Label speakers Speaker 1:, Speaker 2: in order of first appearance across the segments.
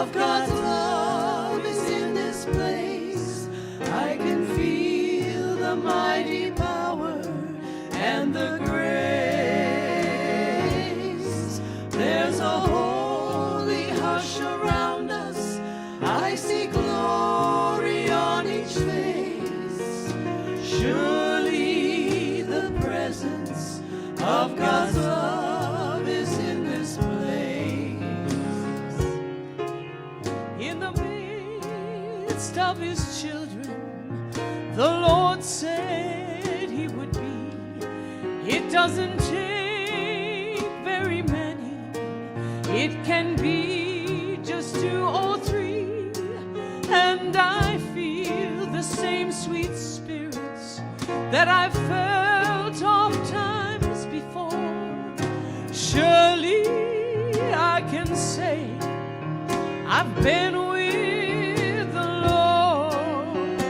Speaker 1: of God's love is in this place. I can feel the mighty power and the grace. There's a holy hush around us. I see glory on each face. Surely the presence of God's love is in this place. In the midst of his children, the Lord said he would be. It doesn't take very many. It can be just 2 or 3. And I feel the same sweet spirits that I felt oft times before. Surely I can say I've been with the Lord.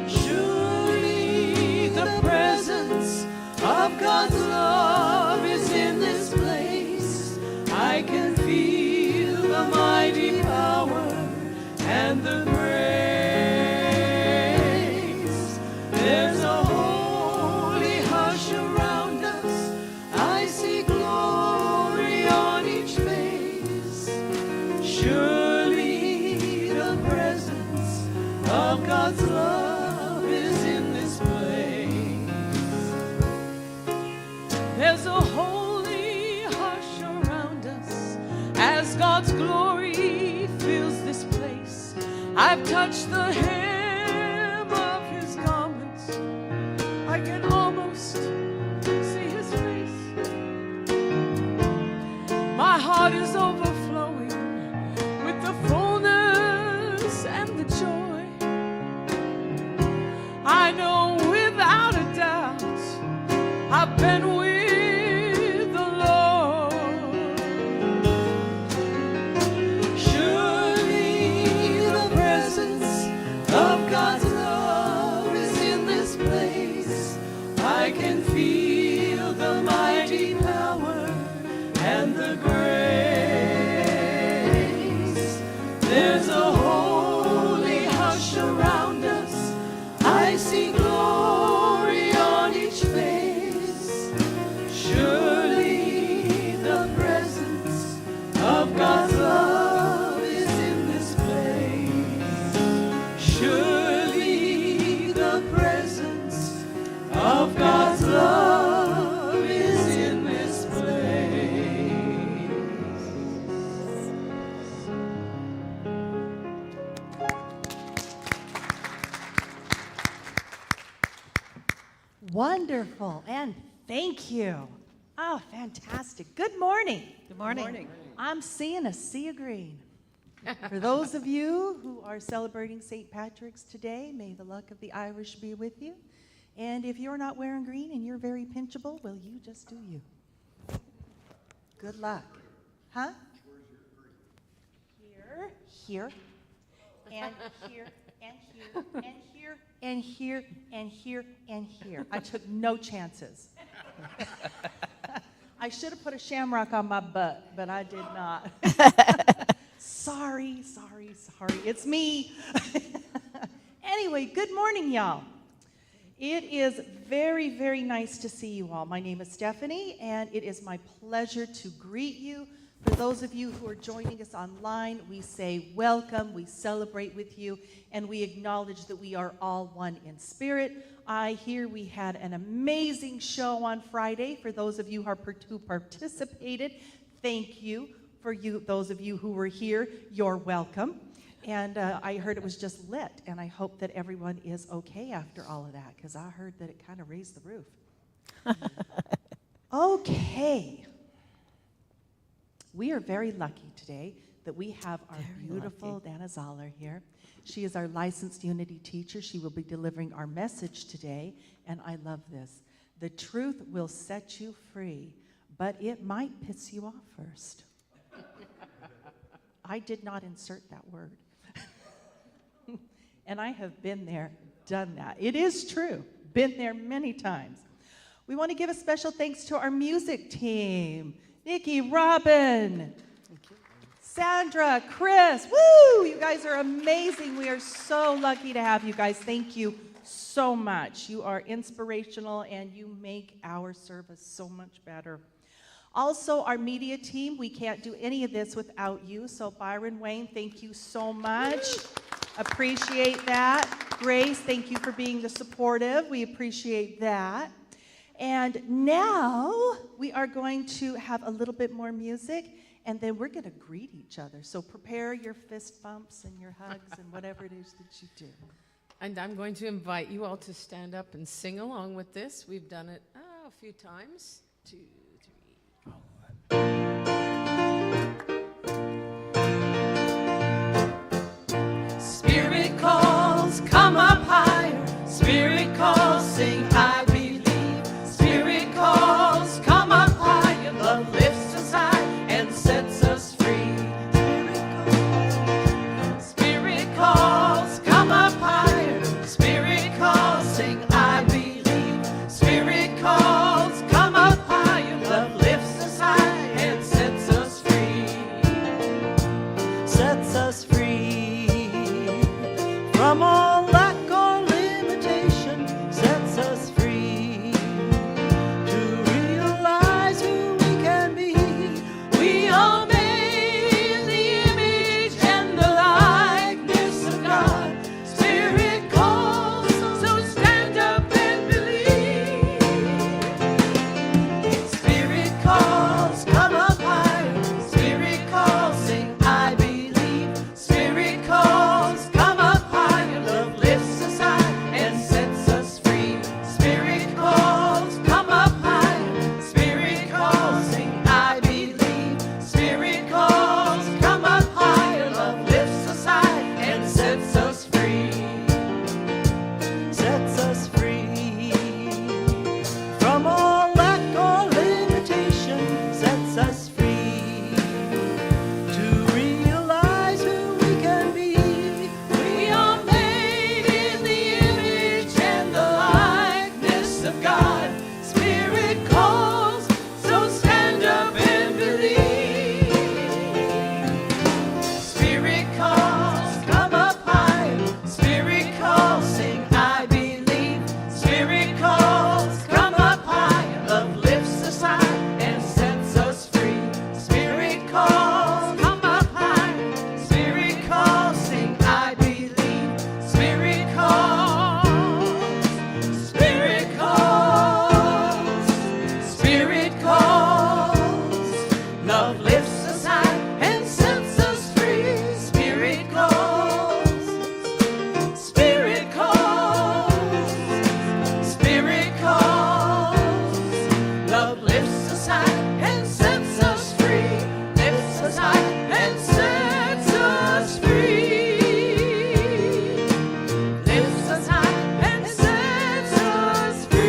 Speaker 1: Surely the presence of God's love is in this place. I can feel the mighty power and the grace. There's a holy hush around us. I see glory on each face. Surely the presence of God's love is in this place. There's a holy hush around us as God's glory fills this place. I've touched the hem of his garments. I can almost see his face. My heart is overflowing with the fullness and the joy. I know without a doubt I've been with the Lord. Surely the presence of God's love is in this place. I can feel the mighty power and the grace. There's a holy hush around us. I see glory on each face. Surely the presence of God's love is in this place. Surely the presence of God's love is in this place.
Speaker 2: Wonderful, and thank you. Oh, fantastic. Good morning.
Speaker 3: Good morning.
Speaker 2: I'm seeing a sea of green. For those of you who are celebrating St. Patrick's today, may the luck of the Irish be with you. And if you're not wearing green and you're very pinchable, well, you just do you. Good luck. Huh? Here, here, and here, and here, and here, and here, and here, and here. I took no chances. I should have put a shamrock on my butt, but I did not. Sorry. It's me. Anyway, good morning, y'all. It is very, very nice to see you all. My name is Stephanie, and it is my pleasure to greet you. For those of you who are joining us online, we say welcome, we celebrate with you, and we acknowledge that we are all one in spirit. I hear we had an amazing show on Friday. For those of you who participated, thank you. For you, those of you who were here, you're welcome. And I heard it was just lit, and I hope that everyone is okay after all of that, because I heard that it kind of raised the roof. Okay. We are very lucky today that we have our beautiful Danna Zahller here. She is our licensed Unity teacher. She will be delivering our message today, and I love this. The truth will set you free, but it might piss you off first. I did not insert that word. And I have been there, done that. It is true. Been there many times. We want to give a special thanks to our music team. Nikki, Robin, Sandra, Chris, woo! You guys are amazing. We are so lucky to have you guys. Thank you so much. You are inspirational and you make our service so much better. Also, our media team, we can't do any of this without you. So Byron, Wayne, thank you so much. Appreciate that. Grace, thank you for being the supportive. We appreciate that. And now we are going to have a little bit more music, and then we're going to greet each other. So prepare your fist bumps and your hugs and whatever it is that you do.
Speaker 1: And I'm going to invite you all to stand up and sing along with this. We've done it a few times. 2, 3. Spirit calls, come up higher. Spirit calls, sing, I believe. Spirit calls, come up higher. Love lifts us high and sets us free. Spirit calls, come up higher. Spirit calls, sing, I believe. Spirit calls, come up higher. Love lifts us high and sets us free.
Speaker 3: Sets us free from all lack or limitation. Sets us free to realize who we can be.
Speaker 1: We are made in the image and the likeness of God. Spirit calls, so stand up and believe. Spirit calls, come up higher. Spirit calls, sing, I believe. Spirit calls, come up higher. Love lifts us high and sets us free. Spirit calls, come up higher. Spirit calls, sing, I believe. Spirit calls, come up higher. Love lifts us high and sets us free.
Speaker 3: Sets us free from all lack or limitation. Sets us free to realize who we can be.
Speaker 1: We are made in the image and the likeness of God. Spirit calls, so stand up and believe. Spirit calls, come up higher. Spirit calls, sing, I believe. Spirit calls, come up higher. Love lifts us high and sets us free. Spirit calls, come up higher. Spirit calls, sing, I believe. Spirit calls, Spirit calls, Spirit calls. Love lifts us high and sets us free. Spirit calls, Spirit calls, Spirit calls. Love lifts us high and sets us free. Lifts us high and sets us free. Lifts us high and sets us free.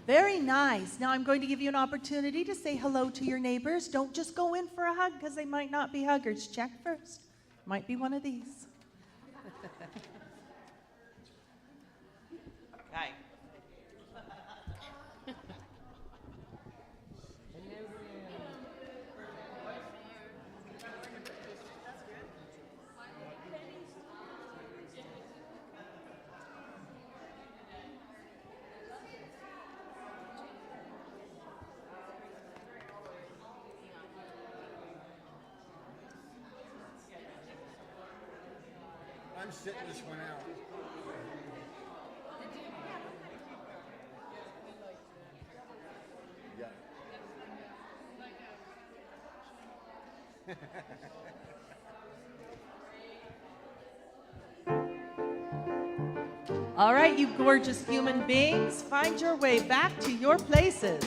Speaker 2: Very nice. Now I'm going to give you an opportunity to say hello to your neighbors. Don't just go in for a hug because they might not be huggers. Check first. Might be one of these. Okay.
Speaker 4: I'm sitting this one out. Yeah.
Speaker 2: All right, you gorgeous human beings, find your way back to your places.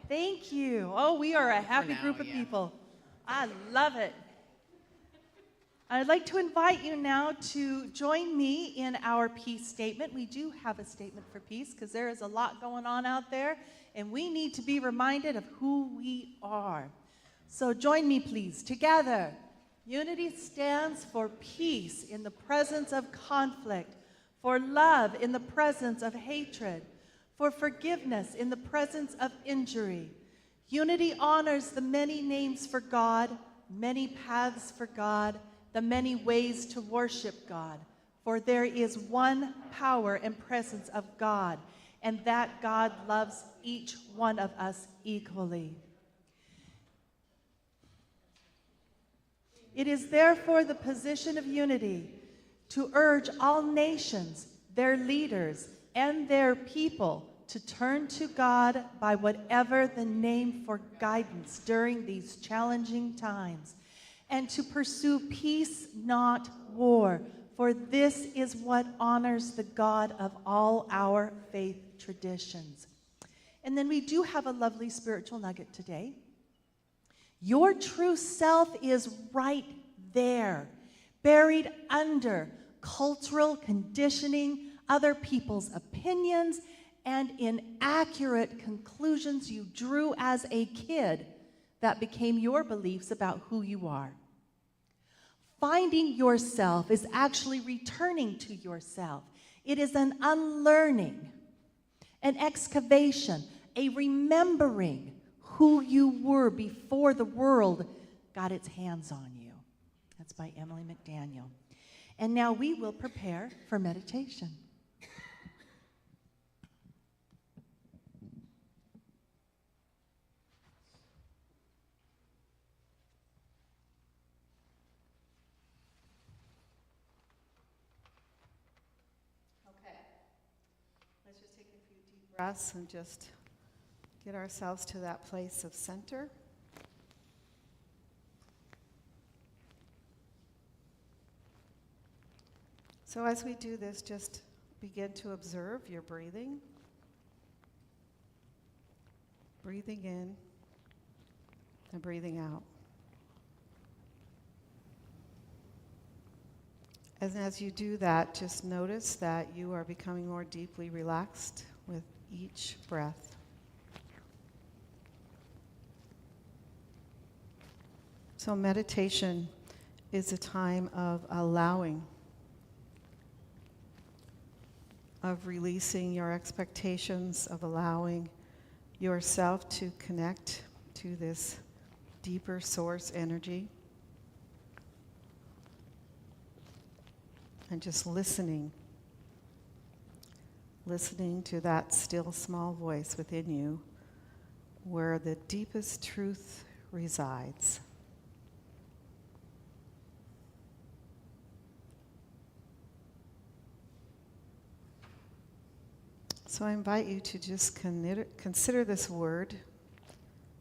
Speaker 2: Thank you. Oh, we are a happy
Speaker 1: now,
Speaker 2: group of
Speaker 1: yeah.
Speaker 2: people. I love it. I'd like to invite you now to join me in our peace statement. We do have a statement for peace because there is a lot going on out there, and we need to be reminded of who we are. So join me, please. Together, unity stands for peace in the presence of conflict, for love in the presence of hatred, for forgiveness in the presence of injury. Unity honors the many names for God, many paths for God, the many ways to worship God. For there is one power and presence of God, and that God loves each one of us equally. It is therefore the position of unity to urge all nations, their leaders, and their people to turn to God by whatever the name for guidance during these challenging times, and to pursue peace, not war, for this is what honors the God of all our faith traditions. And then we do have a lovely spiritual nugget today. Your true self is right there, buried under cultural conditioning, other people's opinions, and inaccurate conclusions you drew as a kid that became your beliefs about who you are. Finding yourself is actually returning to yourself. It is an unlearning, an excavation, a remembering who you were before the world got its hands on you. That's by Emily McDaniel. And now we will prepare for meditation.
Speaker 4: Let's just take a few deep breaths and just get ourselves to that place of center. So as we do this, just begin to observe your breathing. Breathing in and breathing out. And as you do that, just notice that you are becoming more deeply relaxed with each breath. So meditation is a time of allowing, of releasing your expectations, of allowing yourself to connect to this deeper source energy. And just listening to that still small voice within you where the deepest truth resides. So I invite you to just consider this word,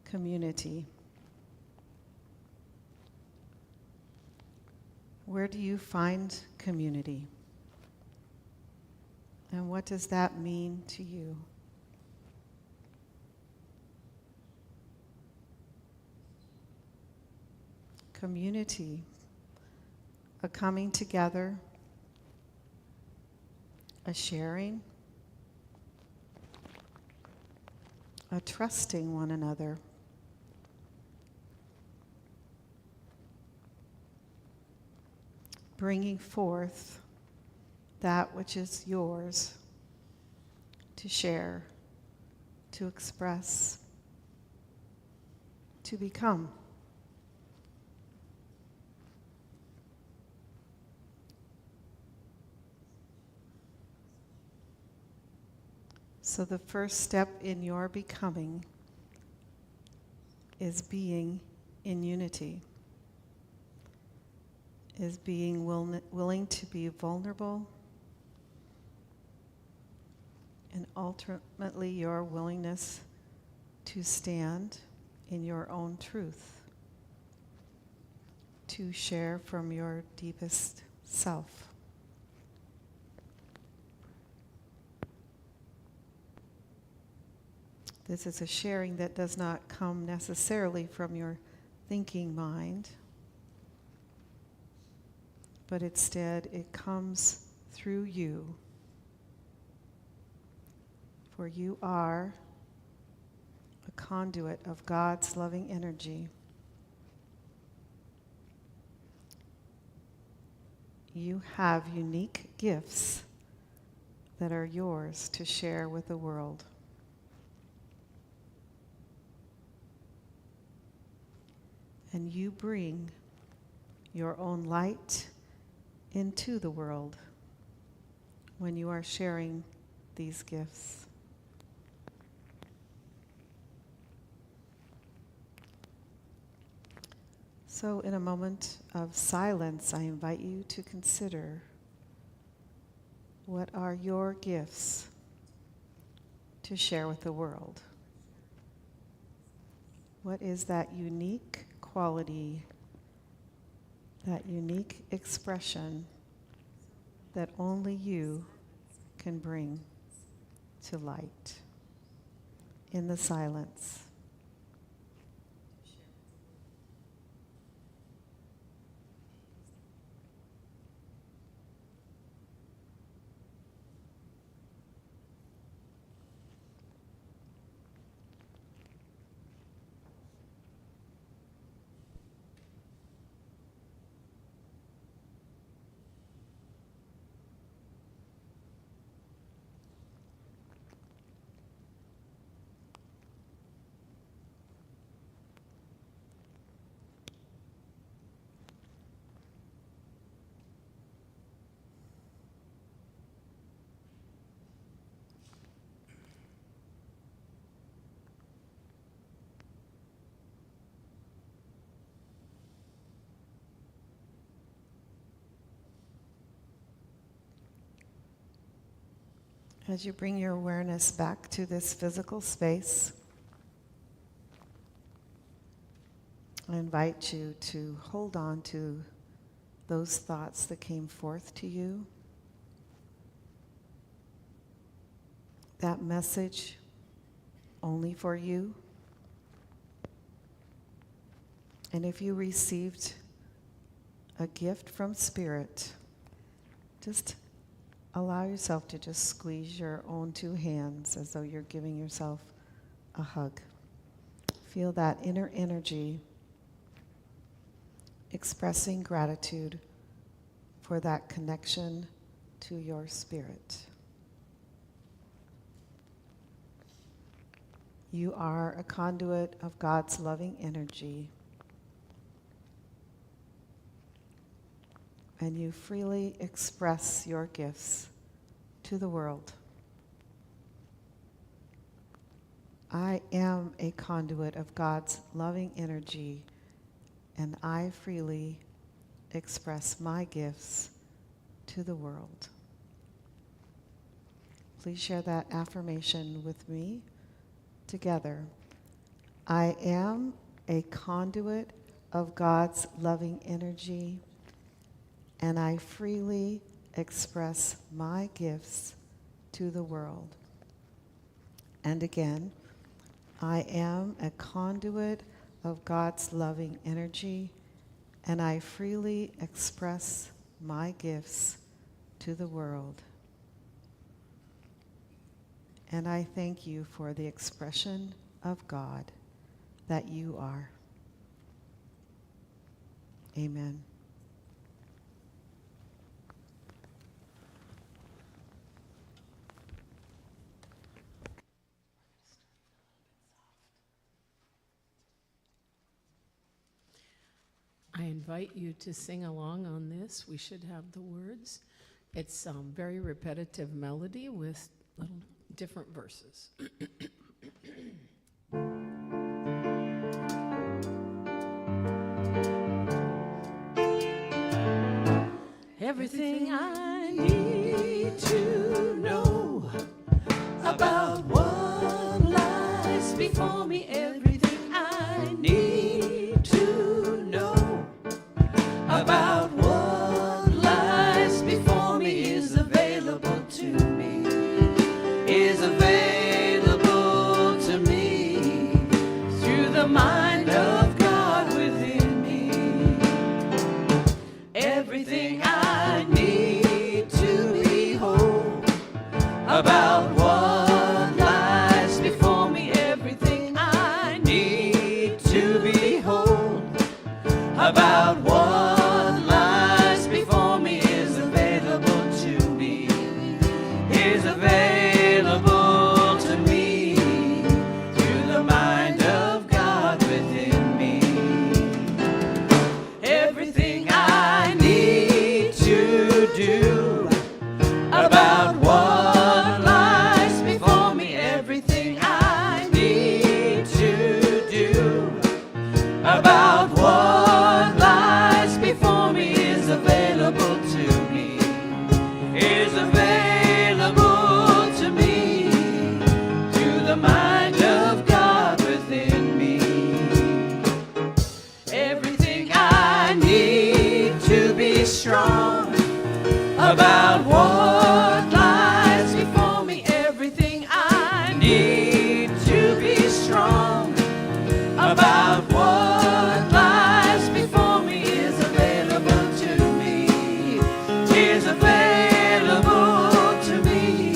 Speaker 4: community. Where do you find community? And what does that mean to you? Community, a coming together, a sharing, a trusting one another. Bringing forth that which is yours to share, to express, to become. So the first step in your becoming is being in unity. Is being willing to be vulnerable, and ultimately your willingness to stand in your own truth, to share from your deepest self. This is a sharing that does not come necessarily from your thinking mind, but instead it comes through you. For you are a conduit of God's loving energy. You have unique gifts that are yours to share with the world. And you bring your own light into the world when you are sharing these gifts. So, in a moment of silence, I invite you to consider, what are your gifts to share with the world? What is that unique quality, that unique expression that only you can bring to light in the silence? As you bring your awareness back to this physical space, I invite you to hold on to those thoughts that came forth to you, that message only for you. And if you received a gift from Spirit, just allow yourself to just squeeze your own two hands as though you're giving yourself a hug. Feel that inner energy, expressing gratitude for that connection to your spirit. You are a conduit of God's loving energy, and you freely express your gifts to the world. I am a conduit of God's loving energy, and I freely express my gifts to the world. Please share that affirmation with me together. I am a conduit of God's loving energy, and I freely express my gifts to the world. And again, I am a conduit of God's loving energy, and I freely express my gifts to the world. And I thank you for the expression of God that you are. Amen.
Speaker 1: I invite you to sing along on this. We should have the words. It's very repetitive melody with little different verses. Everything I need to know about what lies before me, everything I need to know about what lies before me is available to me, is available to me through the mind of God within me. Everything I to be strong about what lies before me. Everything I need to be strong about what lies before me is available to me, is available to me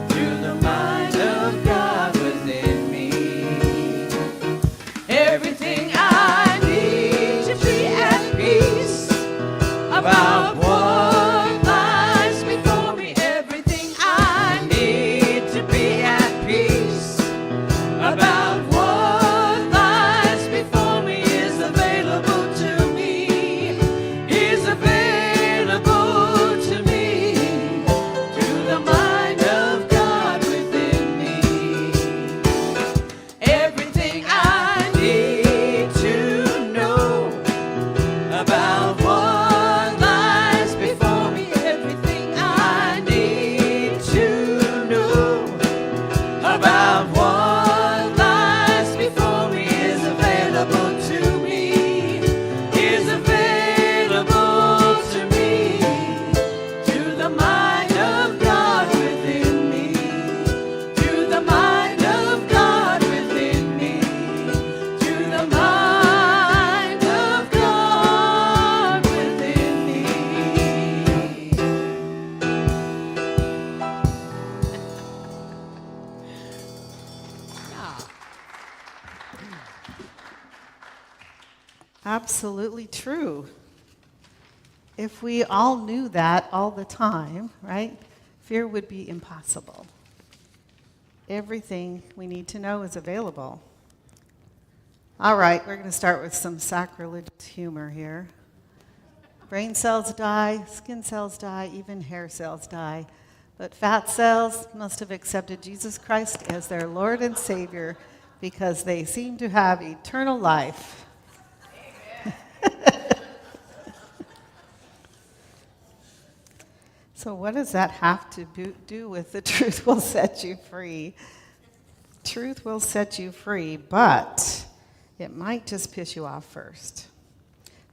Speaker 1: through the mind of God within me. Everything I need to be at peace about what lies before me. Everything I need to be at peace about what lies before me is available to me, is available to me through the mind of God within me. Everything I need to know about what lies before me. Everything I need to know about what lies before me is available to me, is available to me through the mind of God within me, through the mind of God within me, through the mind of God within me.
Speaker 4: Absolutely true. If we all knew that all the time, right, fear would be impossible. Everything we need to know is available. All right, we're going to start with some sacrilegious humor here. Brain cells die, skin cells die, even hair cells die. But fat cells must have accepted Jesus Christ as their Lord and Savior because they seem to have eternal life. So what does that have to do with the truth will set you free? Truth will set you free, but it might just piss you off first.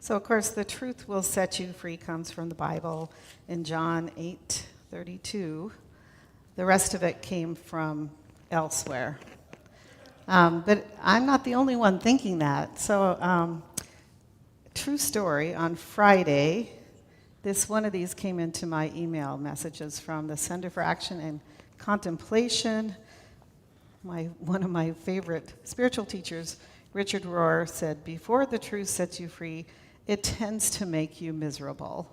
Speaker 4: So, of course, the truth will set you free comes from the Bible in John 8:32. The rest of it came from elsewhere. But I'm not the only one thinking that. So, true story, on Friday, one of these came into my email messages from the Center for Action and Contemplation. One of my favorite spiritual teachers, Richard Rohr, said, "Before the truth sets you free, it tends to make you miserable."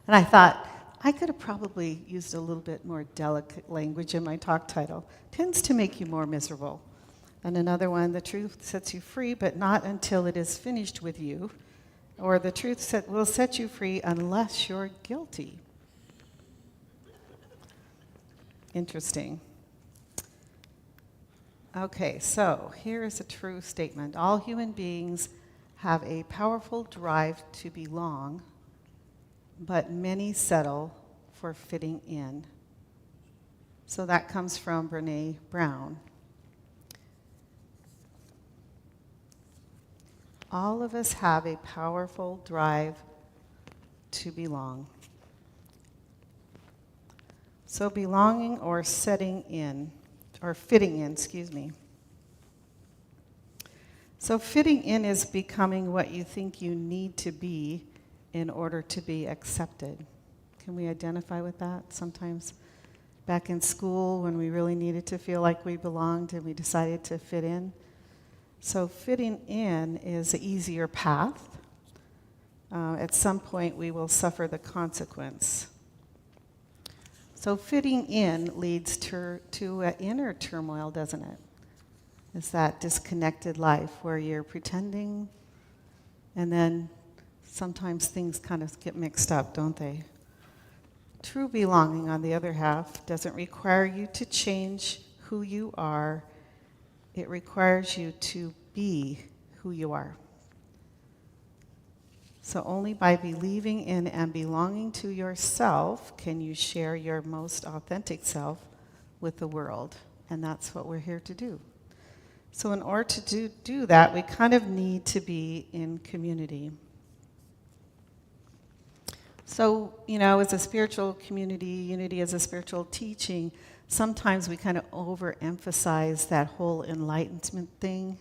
Speaker 4: And I thought, I could have probably used a little bit more delicate language in my talk title. Tends to make you more miserable. And another one, the truth sets you free, but not until it is finished with you. Or the truth will set you free unless you're guilty. Interesting. Okay, so here is a true statement. All human beings have a powerful drive to belong, but many settle for fitting in. So that comes from Brené Brown. All of us have a powerful drive to belong. So belonging or setting in, or fitting in, So fitting in is becoming what you think you need to be in order to be accepted. Can we identify with that? Sometimes back in school when we really needed to feel like we belonged and we decided to fit in. So fitting in is an easier path. At some point, we will suffer the consequence. So fitting in leads to an inner turmoil, doesn't it? It's that disconnected life where you're pretending, and then sometimes things kind of get mixed up, don't they? True belonging, on the other half, doesn't require you to change who you are. It requires you to be who you are. So only by believing in and belonging to yourself can you share your most authentic self with the world. And that's what we're here to do. So in order to do that, we kind of need to be in community. So, as a spiritual community, unity as a spiritual teaching, sometimes we kind of overemphasize that whole enlightenment thing.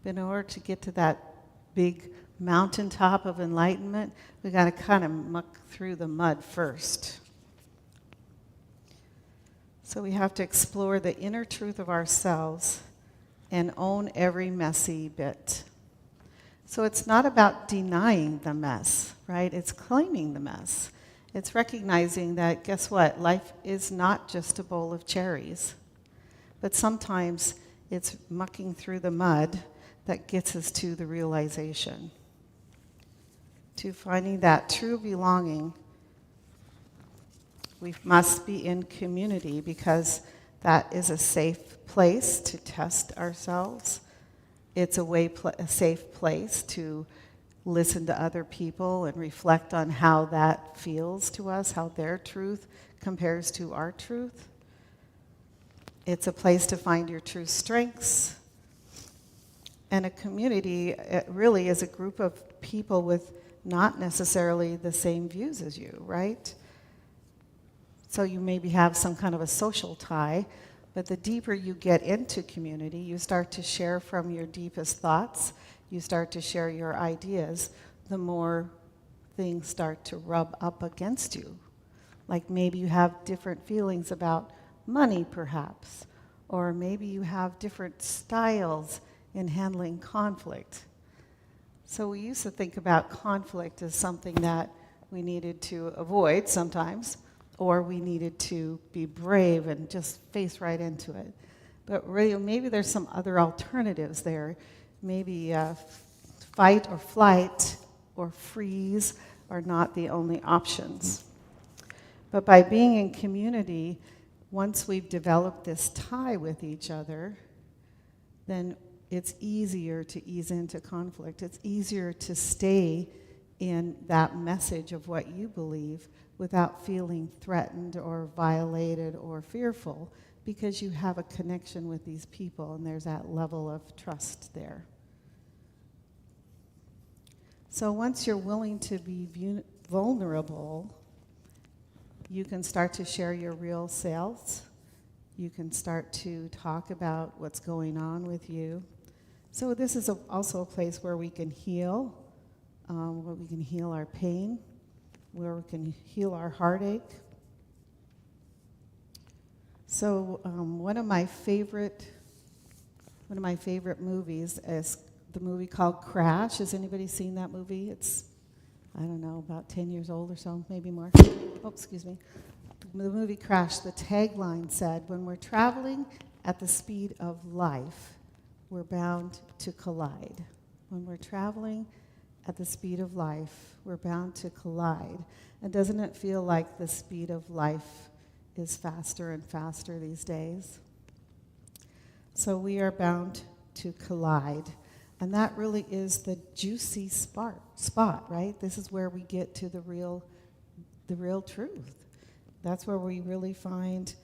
Speaker 4: But in order to get to that big mountaintop of enlightenment, we got to kind of muck through the mud first. So we have to explore the inner truth of ourselves and own every messy bit. So it's not about denying the mess, right? It's claiming the mess. It's recognizing that, guess what? Life is not just a bowl of cherries. But sometimes it's mucking through the mud that gets us to the realization, to finding that true belonging. We must be in community because that is a safe place to test ourselves. It's a safe place to listen to other people and reflect on how that feels to us, how their truth compares to our truth. It's a place to find your true strengths. And a community really is a group of people with not necessarily the same views as you, right? So you maybe have some kind of a social tie, but the deeper you get into community, you start to share from your deepest thoughts, you start to share your ideas, the more things start to rub up against you. Like maybe you have different feelings about money, perhaps, or maybe you have different styles in handling conflict. So we used to think about conflict as something that we needed to avoid sometimes, or we needed to be brave and just face right into it. But really, maybe there's some other alternatives there. Maybe fight or flight or freeze are not the only options. But by being in community, once we've developed this tie with each other, then it's easier to ease into conflict. It's easier to stay in that message of what you believe without feeling threatened or violated or fearful, because you have a connection with these people and there's that level of trust there. So once you're willing to be vulnerable, you can start to share your real selves. You can start to talk about what's going on with you. So this is also a place where we can heal, where we can heal our pain, where we can heal our heartache. So one of my favorite movies is the movie called Crash. Has anybody seen that movie? It's, I don't know, about 10 years old or so, maybe more. Oh, excuse me. The movie Crash, the tagline said, "When we're traveling at the speed of life, we're bound to collide." When we're traveling at the speed of life, we're bound to collide. And doesn't it feel like the speed of life is faster and faster these days? So we are bound to collide. And that really is the juicy spot, right? This is where we get to the real truth. That's where we really find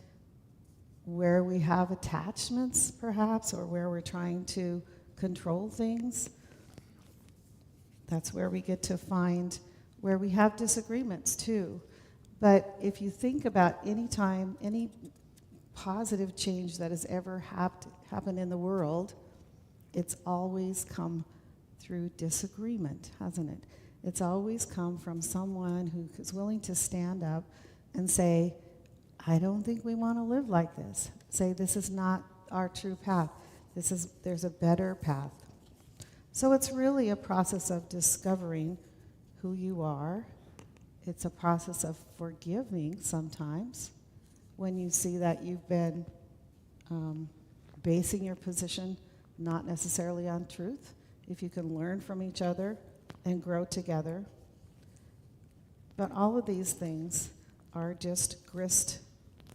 Speaker 4: where we have attachments, perhaps, or where we're trying to control things. That's where we get to find where we have disagreements too. But if you think about any time, any positive change that has ever happened in the world, it's always come through disagreement, hasn't it? It's always come from someone who is willing to stand up and say, I don't think we want to live like this. Say, this is not our true path. There's a better path. So it's really a process of discovering who you are. It's a process of forgiving sometimes when you see that you've been basing your position not necessarily on truth. If you can learn from each other and grow together. But all of these things are just grist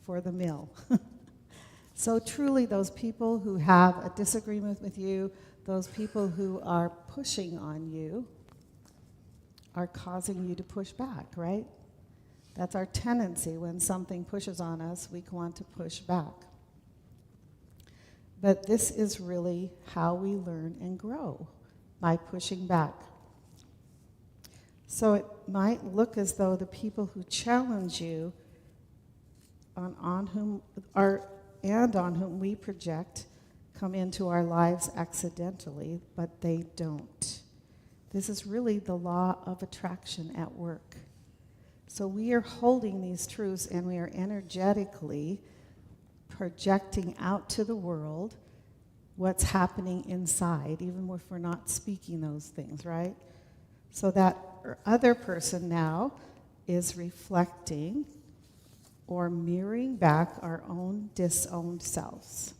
Speaker 4: for the mill. So truly those people who have a disagreement with you, those people who are pushing on you, are causing you to push back, right? That's our tendency. When something pushes on us, we want to push back. But this is really how we learn and grow, by pushing back. So might look as though the people who challenge you on whom we project come into our lives accidentally, but they don't. This is really the law of attraction at work. So we are holding these truths and we are energetically projecting out to the world what's happening inside, even if we're not speaking those things, right? So that other person now is reflecting or mirroring back our own disowned selves.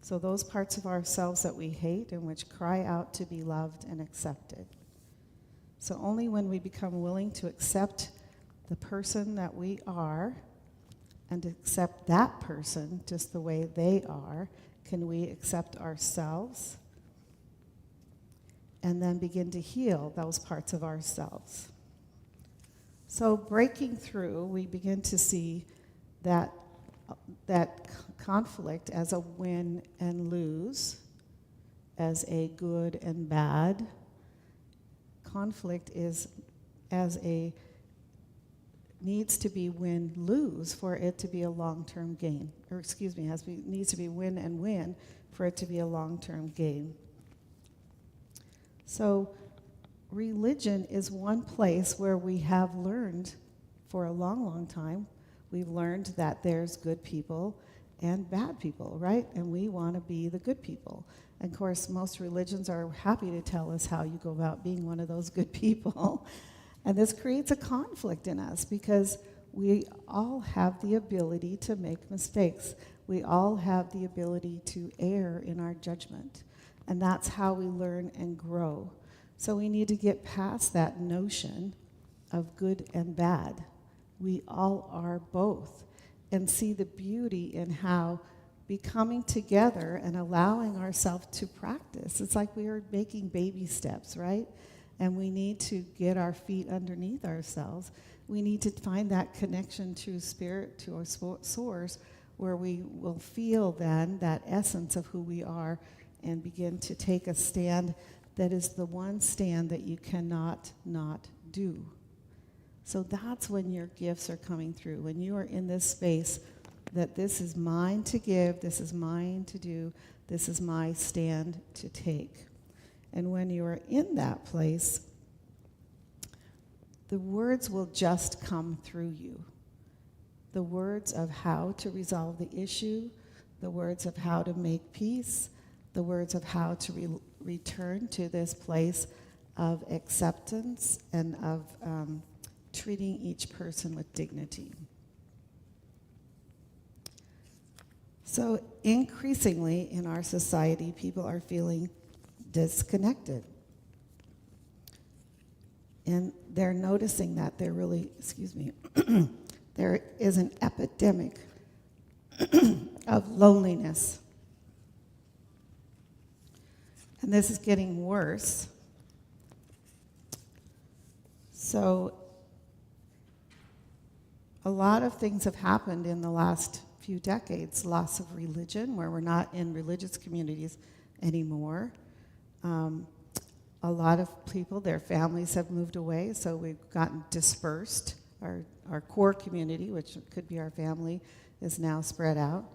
Speaker 4: So those parts of ourselves that we hate and which cry out to be loved and accepted. So only when we become willing to accept the person that we are and accept that person just the way they are, can we accept ourselves and then begin to heal those parts of ourselves. So breaking through, we begin to see that conflict as a win and lose, as a good and bad. Conflict is needs to be win-lose for it to be a long-term gain. Needs to be win and win for it to be a long-term gain. So religion is one place where we have learned for a long, long time, we've learned that there's good people and bad people, right? And we want to be the good people. And of course, most religions are happy to tell us how you go about being one of those good people. And this creates a conflict in us because we all have the ability to make mistakes. We all have the ability to err in our judgment. And that's how we learn and grow. So we need to get past that notion of good and bad. We all are both. And see the beauty in how becoming together and allowing ourselves to practice. It's like we are making baby steps, right? And we need to get our feet underneath ourselves. We need to find that connection to spirit, to our source, where we will feel then that essence of who we are and begin to take a stand that is the one stand that you cannot not do. So that's when your gifts are coming through. When you are in this space that this is mine to give, this is mine to do, this is my stand to take. And when you are in that place, the words will just come through you. The words of how to resolve the issue, the words of how to make peace, the words of how to return to this place of acceptance and of treating each person with dignity. So increasingly in our society, people are feeling disconnected. And they're noticing that they're really, there is an epidemic of loneliness. And this is getting worse. So a lot of things have happened in the last few decades. Loss of religion, where we're not in religious communities anymore. A lot of people, their families have moved away, so we've gotten dispersed. Our core community, which could be our family, is now spread out.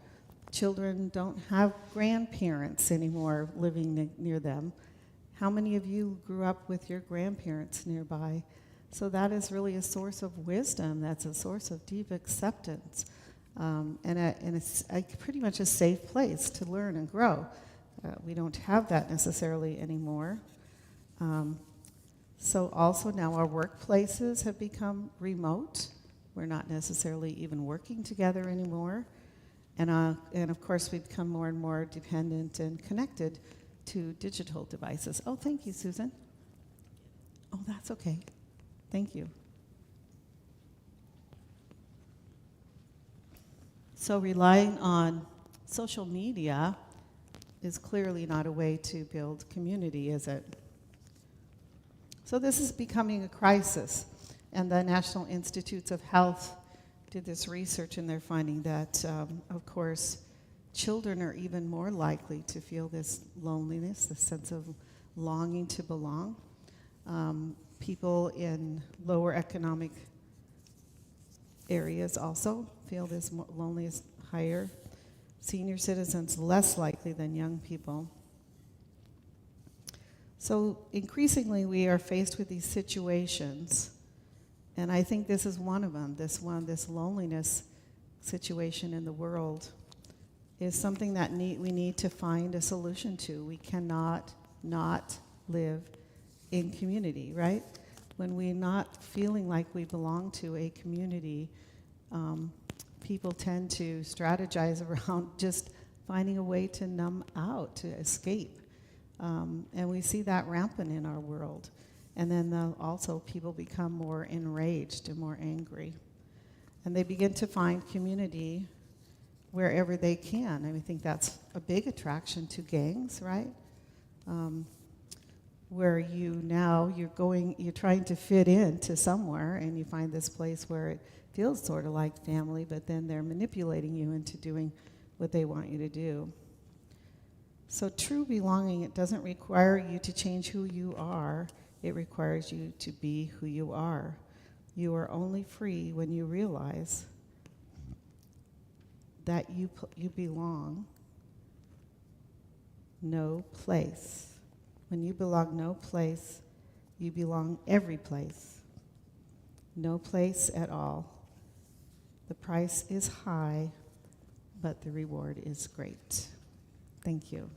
Speaker 4: Children don't have grandparents anymore living near them. How many of you grew up with your grandparents nearby? So that is really a source of wisdom. That's a source of deep acceptance. And it's pretty much a safe place to learn and grow. We don't have that necessarily anymore. So also now our workplaces have become remote. We're not necessarily even working together anymore. And of course we've become more and more dependent and connected to digital devices. Oh, thank you, Susan. Oh, that's okay. Thank you. So relying on social media is clearly not a way to build community, is it? So this is becoming a crisis. And the National Institutes of Health did this research, and they're finding that, of course, children are even more likely to feel this loneliness, this sense of longing to belong. People in lower economic areas also feel this loneliness higher. Senior citizens less likely than young people. So increasingly we are faced with these situations, and I think this is one of them. This loneliness situation in the world is something that we need to find a solution to. We cannot not live in community, right? When we're not feeling like we belong to a community, people tend to strategize around just finding a way to numb out, to escape. And we see that rampant in our world. And then also people become more enraged and more angry. And they begin to find community wherever they can. And we think that's a big attraction to gangs, right? Where you're trying to fit into somewhere, and you find this place where it feels sort of like family, but then they're manipulating you into doing what they want you to do. So true belonging, it doesn't require you to change who you are. It requires you to be who you are. You are only free when you realize that you belong no place. When you belong no place, you belong every place. No place at all. The price is high, but the reward is great. Thank you.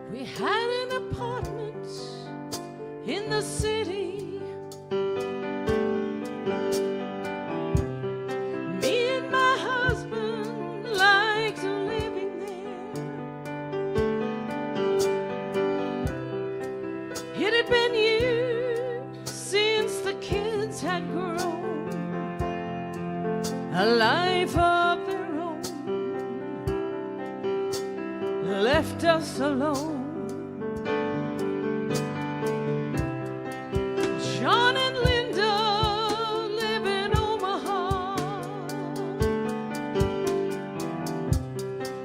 Speaker 1: We had an apartment in the city. Me and my husband liked living there. It had been years since the kids had grown a life of their own, left us alone. John and Linda live in Omaha,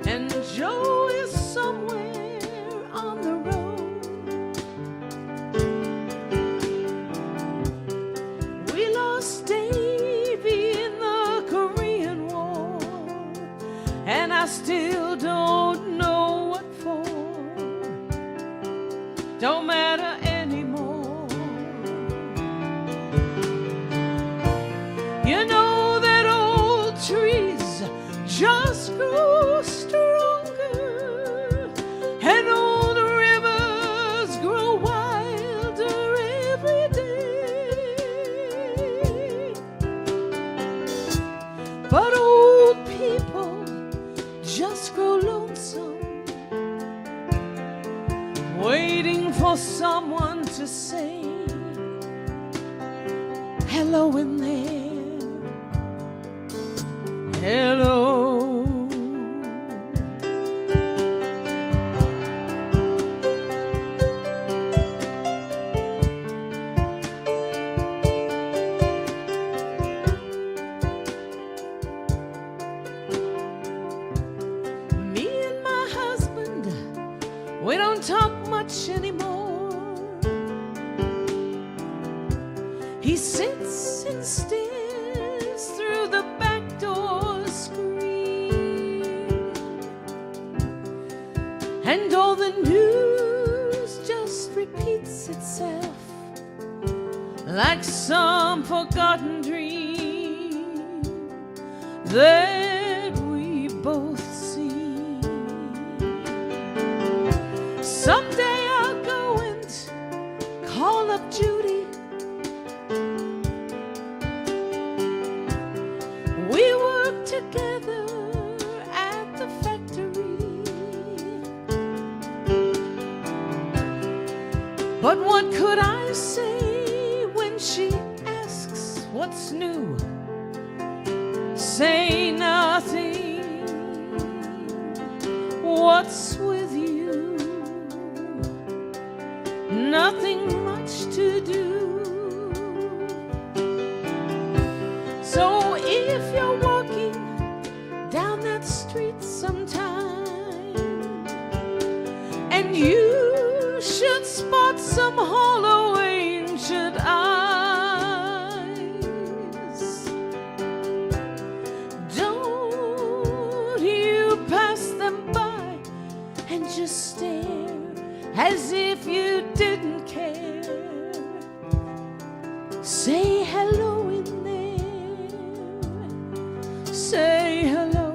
Speaker 1: and Joe is somewhere on the road. We lost Davy in the Korean War, and I still don't know what for. Don't matter anymore. You know that old trees just grow stronger, and old rivers grow wilder every day. But old people just grow lonesome, waiting for someone to say hello in there. Hello. Me and my husband, we don't talk much anymore. He sits and stares through the back door screen, and all the news just repeats itself like some forgotten dream that we both see. Someday I'll go and call up Judy. We work together at the factory. you say when she asks what's new? Say nothing. What's with you? Nothing much to do. So if you're walking down that street sometime and you should spot some hollow ancient eyes, don't you pass them by and just stare as if you didn't care. Say hello in there. Say hello.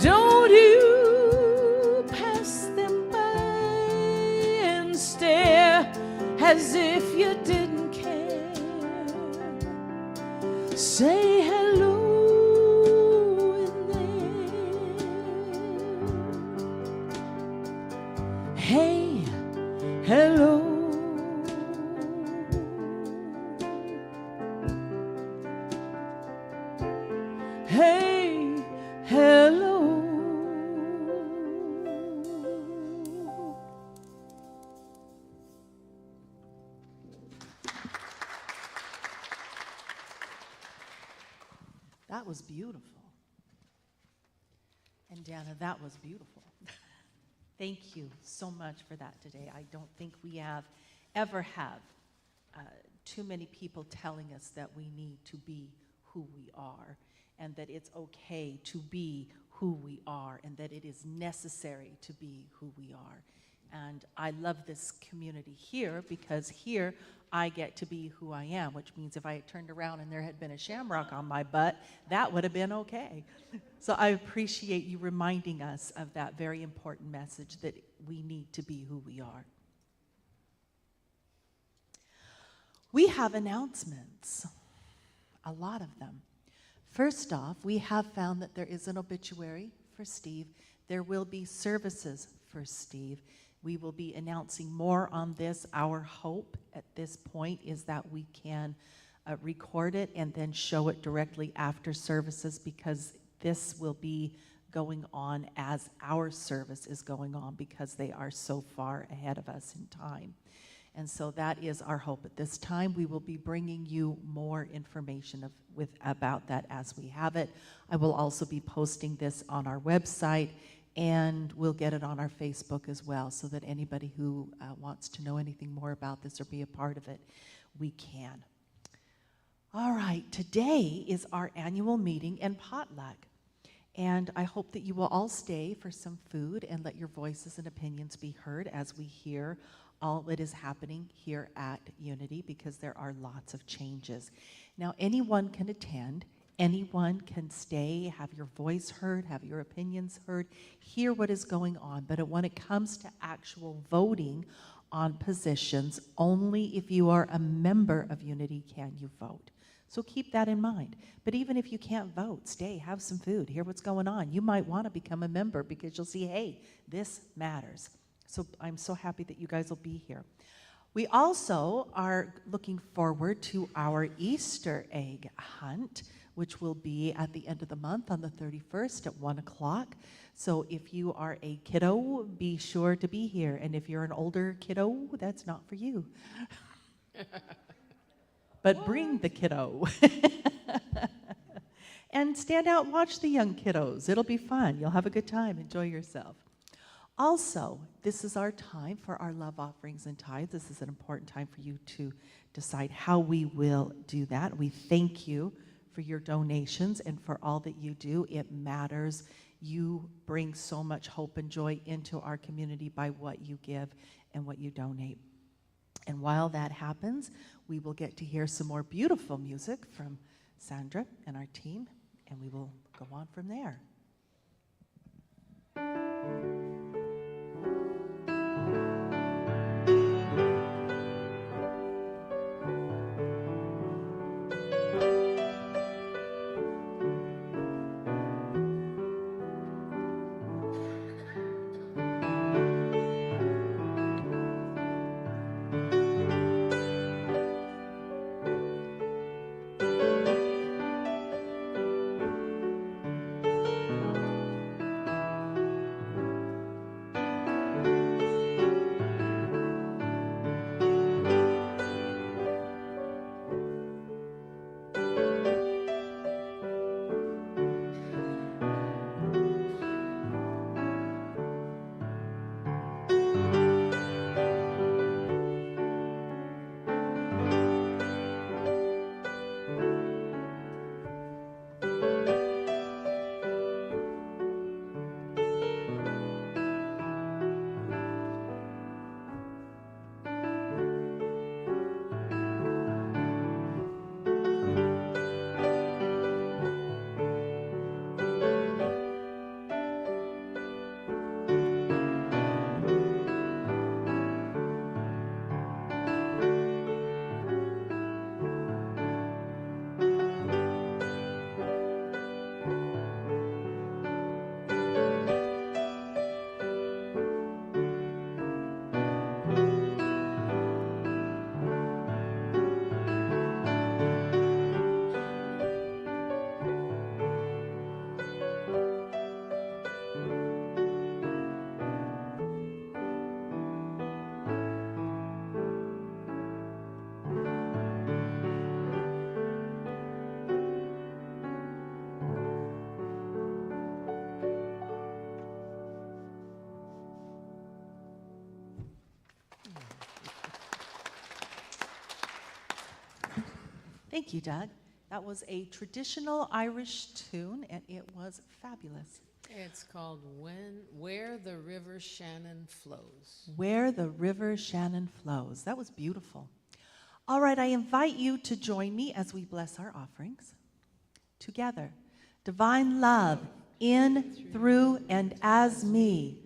Speaker 1: Don't you pass them by and stare as if you didn't care. Say hello in there. Hey, hello. Hey, hello.
Speaker 2: That was beautiful. And Danna, that was beautiful. Thank you so much for that today. I don't think we ever have too many people telling us that we need to be who we are, and that it's okay to be who we are, and that it is necessary to be who we are. And I love this community here because here I get to be who I am, which means if I had turned around and there had been a shamrock on my butt, that would have been okay. So I appreciate you reminding us of that very important message that we need to be who we are. We have announcements, a lot of them. First off, we have found that there is an obituary for Steve. There will be services for Steve. We will be announcing more on this. Our hope at this point is that we can record it and then show it directly after services, because this will be going on as our service is going on, because they are so far ahead of us in time. And so that is our hope at this time. We will be bringing you more information about that as we have it. I will also be posting this on our website, and we'll get it on our Facebook as well, so that anybody who wants to know anything more about this or be a part of it, we can. All right, today is our annual meeting and potluck. And I hope that you will all stay for some food and let your voices and opinions be heard as we hear all that is happening here at Unity, because there are lots of changes. Now, anyone can attend, anyone can stay, have your voice heard, have your opinions heard, hear what is going on. But when it comes to actual voting on positions, only if you are a member of Unity can you vote. So keep that in mind. But even if you can't vote, stay, have some food, hear what's going on. You might want to become a member, because you'll see, hey, this matters. So I'm so happy that you guys will be here. We also are looking forward to our Easter egg hunt, which will be at the end of the month on the 31st at 1 o'clock. So if you are a kiddo, be sure to be here. And if you're an older kiddo, that's not for you. But bring the kiddo. And stand out and watch the young kiddos. It'll be fun. You'll have a good time. Enjoy yourself. Also, this is our time for our love offerings and tithes. This is an important time for you to decide how we will do that. We thank you for your donations and for all that you do. It matters. You bring so much hope and joy into our community by what you give and what you donate. And while that happens, we will get to hear some more beautiful music from Sandra and our team, and we will go on from there. Thank you, Doug. That was a traditional Irish tune, and it was fabulous.
Speaker 5: It's called Where the River Shannon Flows.
Speaker 2: Where the River Shannon Flows. That was beautiful. All right, I invite you to join me as we bless our offerings together. Divine love in, through, and as me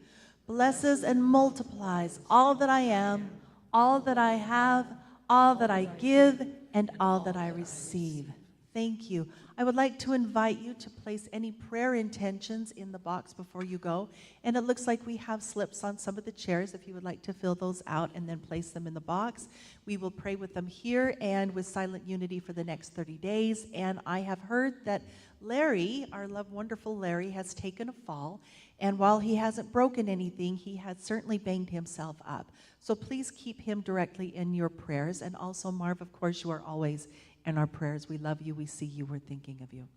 Speaker 2: blesses and multiplies all that I am, all that I have, all that I give, and all that I receive. Thank you. I would like to invite you to place any prayer intentions in the box before you go. And it looks like we have slips on some of the chairs if you would like to fill those out and then place them in the box. We will pray with them here and with Silent Unity for the next 30 days. And I have heard that Larry, our loved, wonderful Larry, has taken a fall. And while he hasn't broken anything, he has certainly banged himself up. So please keep him directly in your prayers. And also, Marv, of course, you are always in our prayers. We love you. We see you. We're thinking of you.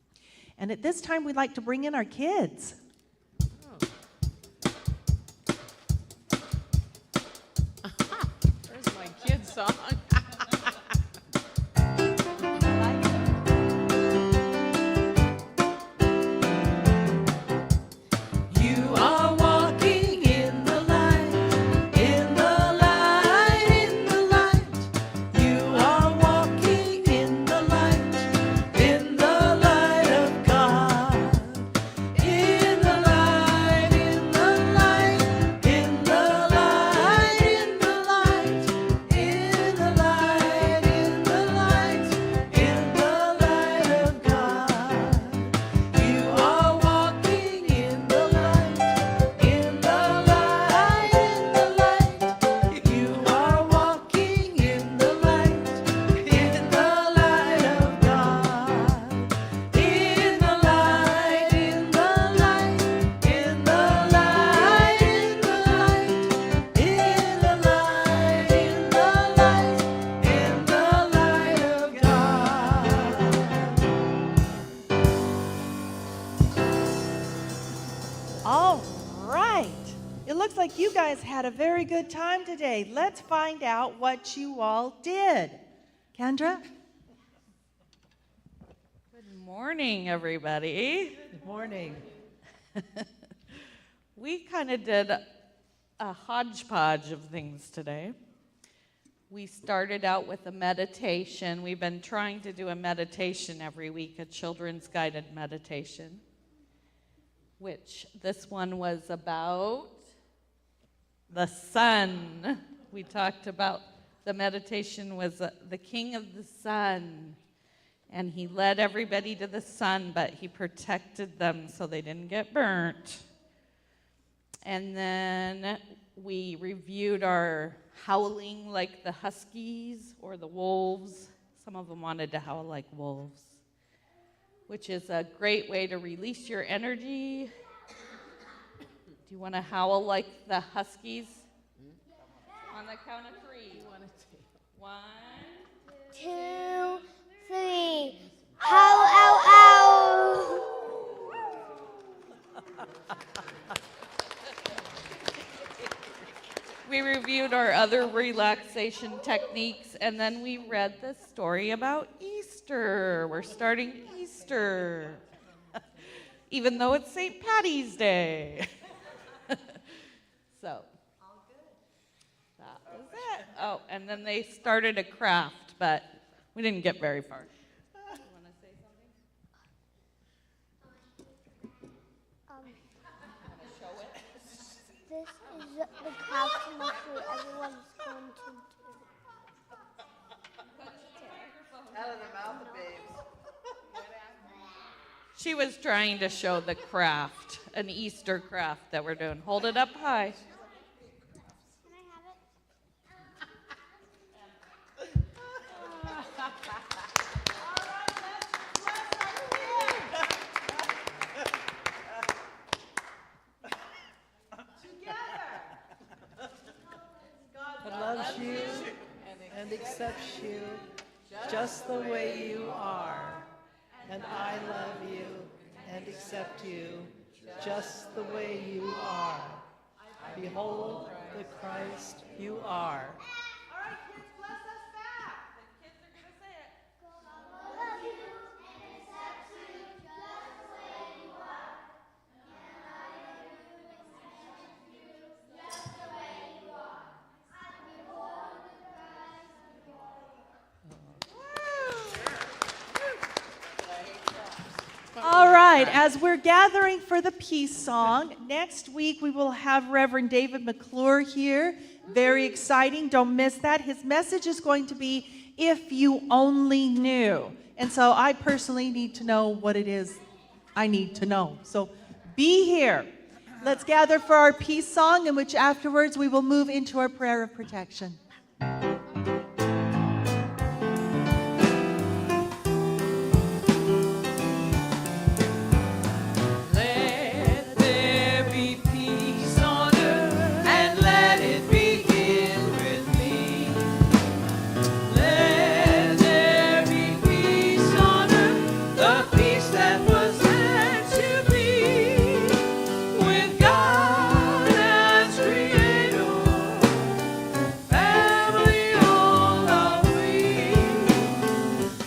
Speaker 2: And at this time, we'd like to bring in our kids.
Speaker 5: There's my kid song.
Speaker 3: You are walking in the light, in the light, in the light. You are walking in the light, in the light of God. In the light, in the light, in the light, in the light, in the light, in the light, in the light of God. You are walking in the light, in the light, in the light. You are walking in the light, in the light of God. In the light, in the light, in the light, in the light, in the light, in the light, in the light of God.
Speaker 2: All right. It looks like you guys had a very good time today. Let's find out what you all did. Kendra?
Speaker 1: Good morning, everybody.
Speaker 3: Good morning.
Speaker 1: We kind of did a hodgepodge of things today. We started out with a meditation. We've been trying to do a meditation every week, a children's guided meditation, which this one was about the sun. We talked about the meditation was the king of the sun, and he led everybody to the sun, but he protected them so they didn't get burnt. And then we reviewed our howling like the huskies or the wolves. Some of them wanted to howl like wolves, which is a great way to release your energy. Do you want to howl like the huskies? On the count of 3. 1,
Speaker 6: 2, 3. How, ow, ow.
Speaker 1: We reviewed our other relaxation techniques, and then we read the story about Easter. We're starting Easter, even though it's St. Patty's Day. So, that was it. Oh, and then they started a craft, but we didn't get very far. You want to say something? Show it.
Speaker 6: This is the craft mostly everyone is going to do.
Speaker 1: She was trying to show the craft, an Easter craft that we're doing. Hold it up high.
Speaker 6: Can I have it?
Speaker 3: God loves you and accepts you just the way you are. And I love you and accept you just the way you are. Behold the Christ you are.
Speaker 1: All right, kids, bless us back. The kids are going to say it.
Speaker 2: right, as we're gathering for the peace song, next week we will have Reverend David McClure here. Very exciting. Don't miss that. His message is going to be, if you only knew. And so I personally need to know what it is I need to know. So be here. Let's gather for our peace song, in which afterwards we will move into our prayer of protection.
Speaker 1: Let there be peace on earth, and let it begin with me. Let there be peace on earth, the peace that was meant to be, with God as creator, family all are we.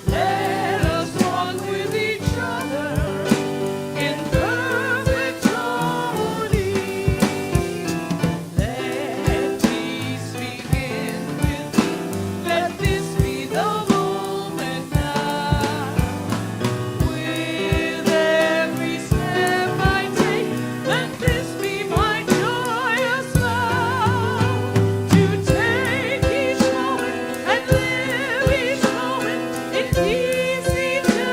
Speaker 1: Let us walk with each other in perfect harmony. Let peace begin with me. Let this be the moment now. With every step I take, let this be my joyous vow. To take each moment and live each moment in peace eternally.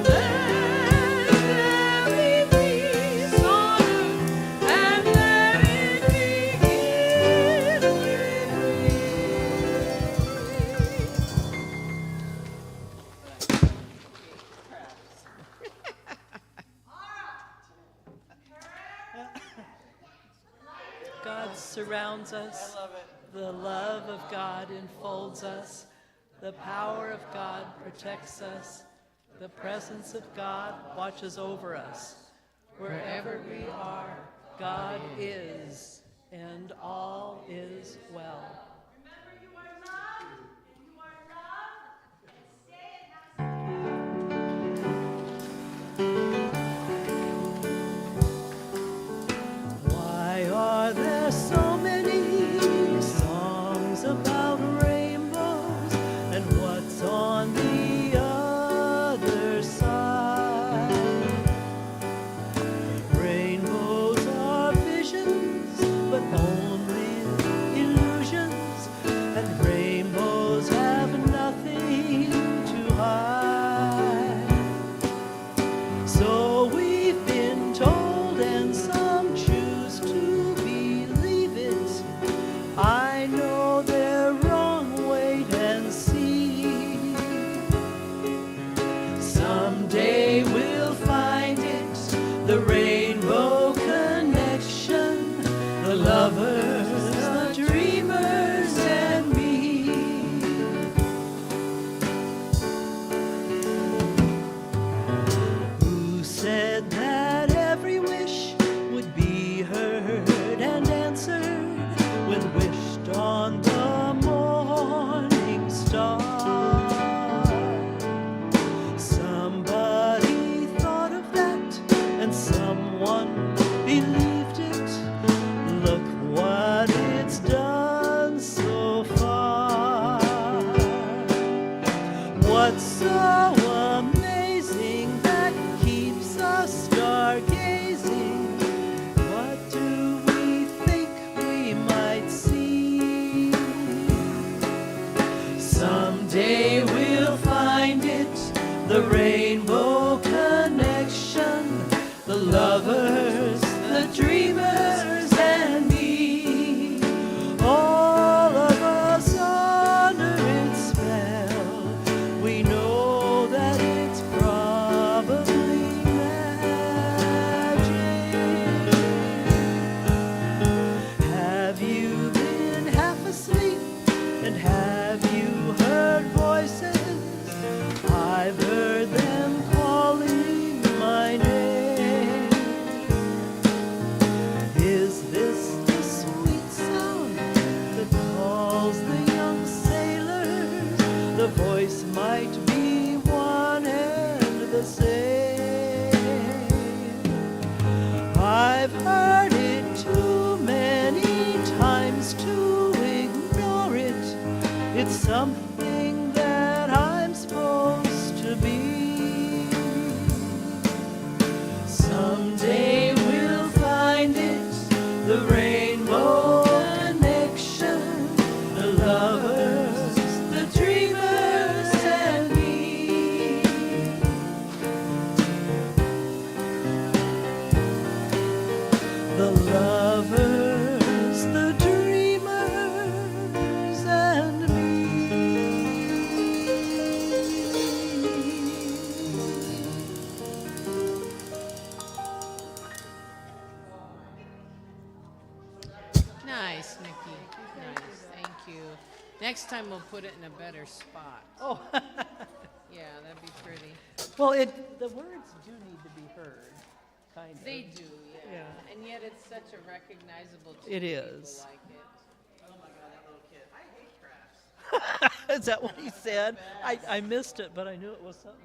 Speaker 1: Let there be peace on earth, and let it begin with me.
Speaker 3: God surrounds us. The love of God enfolds us. The power of God protects us. The presence of God watches over us. Wherever we are, God is, and all is well.
Speaker 2: Remember, you are loved, and you are loved, and stay and have
Speaker 3: Why are there so many songs about rainbows, and what's on the other side? Rainbows are visions, but only illusions, and rainbows have nothing to hide. So we've been told, and some choose to believe it. I know they're wrong, wait and see. Someday we'll find it, the rainbow connection, the lovers, the dreamers, and me. Who said that every wish would be heard and answered when wished on the morning star? Somebody thought of that, and someone believed it. Look what it's done so far. What's so amazing that keeps us stargazing? What do we think we might see? Someday we'll find it, the rainbow connection, the lovers, the dreamers, and me. All of us under its spell. We know that it's probably magic. Have you been half asleep, and have you heard voices? I've heard them calling my name. Is this the sweet sound that calls the young sailors? The voice might be one and the same. I've heard it too many times to ignore it. It's something that I'm supposed to be. the rainbow connection, the lovers, the dreamers, and me. The lovers, the dreamers, and me.
Speaker 5: Nice, Nikki. Nice. Thank you. Next time we'll put it in a better spot.
Speaker 3: Oh,
Speaker 5: Yeah, that'd be pretty.
Speaker 3: well, the words do need to be heard, kind of.
Speaker 5: They do, yeah.
Speaker 3: Yeah.
Speaker 5: And yet it's such a recognizable tune.
Speaker 3: It
Speaker 5: People
Speaker 3: is.
Speaker 5: like it.
Speaker 3: Is that what he said? I missed it, but I knew it was something